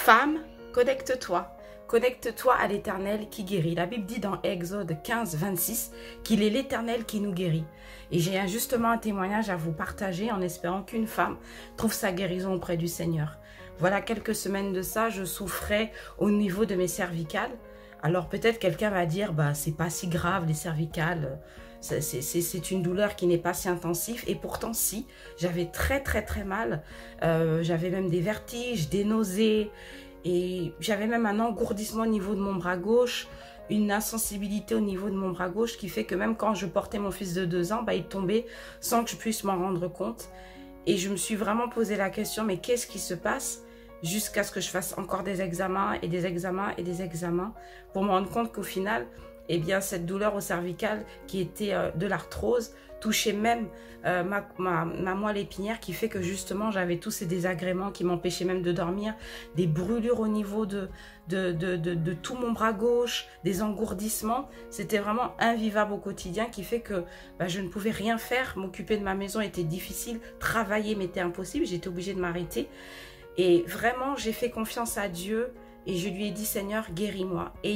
Femme, connecte-toi. Connecte-toi à l'Éternel qui guérit. La Bible dit dans Exode 15, 26 qu'il est l'Éternel qui nous guérit. Et j'ai justement un témoignage à vous partager en espérant qu'une femme trouve sa guérison auprès du Seigneur. Voilà quelques semaines de ça, je souffrais au niveau de mes cervicales. Alors peut-être quelqu'un va dire, bah c'est pas si grave les cervicales, c'est une douleur qui n'est pas si intensive. Et pourtant si, j'avais très mal, j'avais même des vertiges, des nausées. Et j'avais même un engourdissement au niveau de mon bras gauche, une insensibilité au niveau de mon bras gauche qui fait que même quand je portais mon fils de 2 ans, bah, il tombait sans que je puisse m'en rendre compte. Et je me suis vraiment posé la question, mais qu'est-ce qui se passe? Jusqu'à ce que je fasse encore des examens et des examens et des examens pour me rendre compte qu'au final, eh bien, cette douleur au cervical qui était de l'arthrose touchait même ma moelle épinière qui fait que justement j'avais tous ces désagréments qui m'empêchaient même de dormir, des brûlures au niveau de tout mon bras gauche, des engourdissements. C'était vraiment invivable au quotidien qui fait que bah, je ne pouvais rien faire, m'occuper de ma maison était difficile, travailler m'était impossible, j'étais obligée de m'arrêter. Et vraiment, j'ai fait confiance à Dieu et je lui ai dit, Seigneur, guéris-moi. Et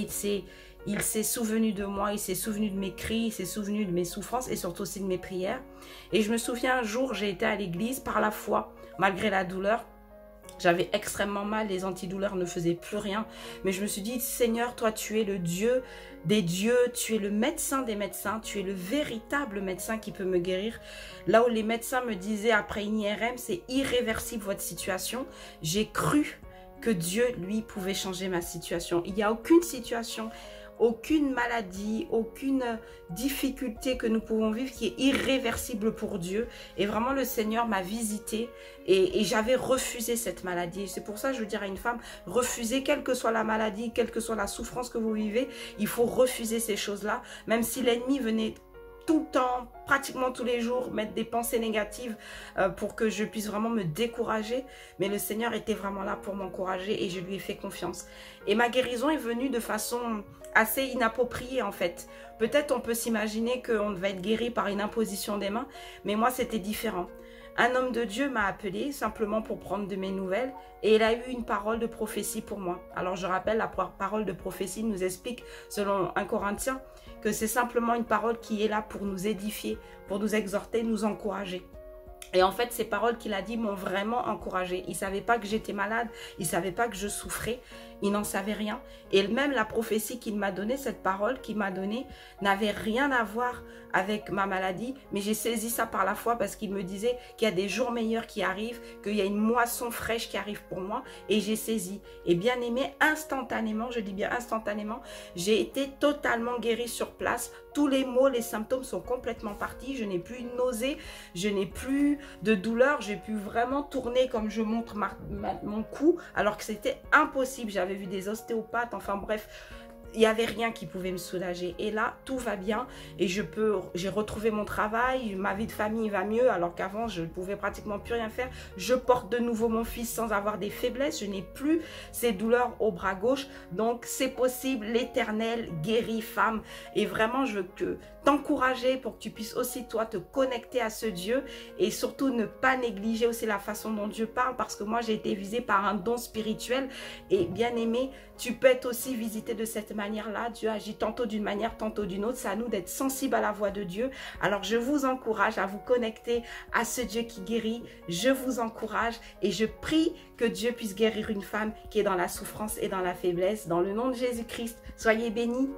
il s'est souvenu de moi, il s'est souvenu de mes cris, il s'est souvenu de mes souffrances et surtout aussi de mes prières. Et je me souviens un jour, j'ai été à l'église par la foi, malgré la douleur. J'avais extrêmement mal, les antidouleurs ne faisaient plus rien. Mais je me suis dit, Seigneur, toi, tu es le Dieu des dieux, tu es le médecin des médecins, tu es le véritable médecin qui peut me guérir. Là où les médecins me disaient après une IRM, c'est irréversible votre situation, j'ai cru que Dieu, lui, pouvait changer ma situation. Il n'y a aucune situation, aucune maladie, aucune difficulté que nous pouvons vivre qui est irréversible pour Dieu. Et vraiment, le Seigneur m'a visité et j'avais refusé cette maladie. C'est pour ça que je veux dire à une femme, refusez, quelle que soit la maladie, quelle que soit la souffrance que vous vivez, il faut refuser ces choses-là. Même si l'ennemi venait tout le temps, pratiquement tous les jours, mettre des pensées négatives pour que je puisse vraiment me décourager. Mais le Seigneur était vraiment là pour m'encourager et je lui ai fait confiance. Et ma guérison est venue de façon assez inappropriée en fait. Peut-être on peut s'imaginer qu'on devait être guéri par une imposition des mains, mais moi c'était différent. Un homme de Dieu m'a appelé simplement pour prendre de mes nouvelles et il a eu une parole de prophétie pour moi. Alors je rappelle, la parole de prophétie nous explique, selon 1 Corinthiens, que c'est simplement une parole qui est là pour nous édifier, pour nous exhorter, nous encourager. Et en fait, ces paroles qu'il a dit m'ont vraiment encouragée. Il ne savait pas que j'étais malade, il ne savait pas que je souffrais, il n'en savait rien. Et même la prophétie qu'il m'a donnée, cette parole qu'il m'a donnée, n'avait rien à voir avec ma maladie. Mais j'ai saisi ça par la foi parce qu'il me disait qu'il y a des jours meilleurs qui arrivent, qu'il y a une moisson fraîche qui arrive pour moi. Et j'ai saisi. Et bien aimé, instantanément, je dis bien instantanément, j'ai été totalement guérie sur place. Tous les maux, les symptômes sont complètement partis. Je n'ai plus une nausée, je n'ai plus de douleur. J'ai pu vraiment tourner comme je montre mon cou alors que c'était impossible. J'avais vu des ostéopathes, enfin bref, il n'y avait rien qui pouvait me soulager. Et là, tout va bien et j'ai retrouvé mon travail, ma vie de famille va mieux alors qu'avant, je ne pouvais pratiquement plus rien faire. Je porte de nouveau mon fils sans avoir des faiblesses, je n'ai plus ces douleurs au bras gauche. Donc, c'est possible, l'Éternel guérit, femme. Et vraiment, je veux t'encourager pour que tu puisses aussi, toi, te connecter à ce Dieu et surtout ne pas négliger aussi la façon dont Dieu parle parce que moi, j'ai été visée par un don spirituel et bien aimé, tu peux être aussi visité de cette manière-là. Dieu agit tantôt d'une manière, tantôt d'une autre. C'est à nous d'être sensibles à la voix de Dieu. Alors, je vous encourage à vous connecter à ce Dieu qui guérit. Je vous encourage et je prie que Dieu puisse guérir une femme qui est dans la souffrance et dans la faiblesse. Dans le nom de Jésus-Christ, soyez bénis.